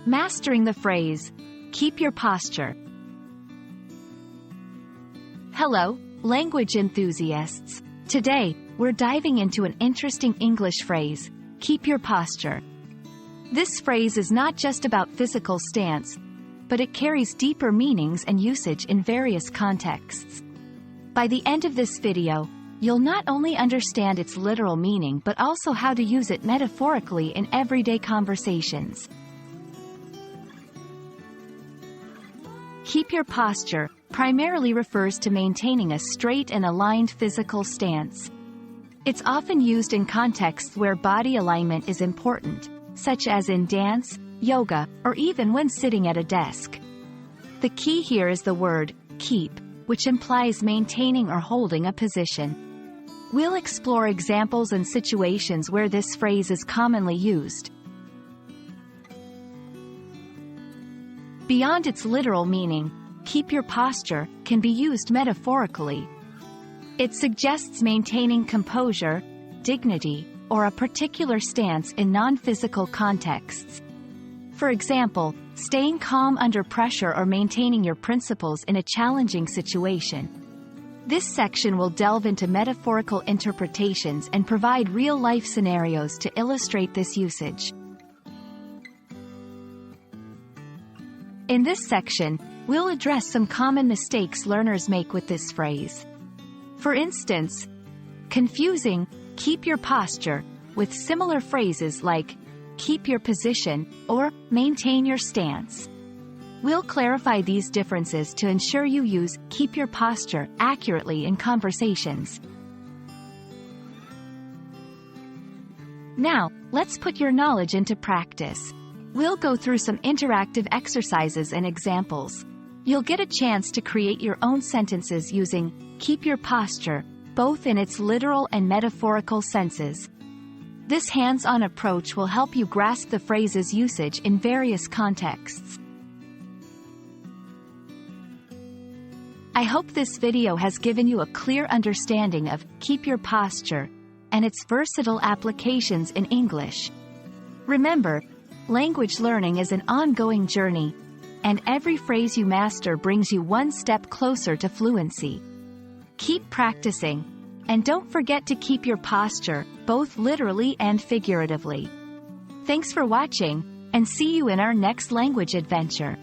Mastering the phrase, keep your posture. Hello, language enthusiasts. Today, we're diving into an interesting English phrase, keep your posture. This phrase is not just about physical stance, but it carries deeper meanings and usage in various contexts. By the end of this video, you'll not only understand its literal meaning but also how to use it metaphorically in everyday conversations. Keep your posture primarily refers to maintaining a straight and aligned physical stance. It's often used in contexts where body alignment is important, such as in dance, yoga, or even when sitting at a desk. The key here is the word keep, which implies maintaining or holding a position. We'll explore examples and situations where this phrase is commonly used. Beyond its literal meaning, keep your posture can be used metaphorically. It suggests maintaining composure, dignity, or a particular stance in non-physical contexts. For example, staying calm under pressure or maintaining your principles in a challenging situation. This section will delve into metaphorical interpretations and provide real-life scenarios to illustrate this usage. In this section, we'll address some common mistakes learners make with this phrase. For instance, confusing keep your posture with similar phrases like keep your position or maintain your stance. We'll clarify these differences to ensure you use keep your posture accurately in conversations. Now, let's put your knowledge into practice. We'll go through some interactive exercises and examples. You'll get a chance to create your own sentences using keep your posture, both in its literal and metaphorical senses. This hands-on approach will help you grasp the phrase's usage in various contexts. I hope this video has given you a clear understanding of keep your posture and its versatile applications in English. Remember, language learning is an ongoing journey, and every phrase you master brings you one step closer to fluency. Keep practicing, and don't forget to keep your posture, both literally and figuratively. Thanks for watching, and see you in our next language adventure.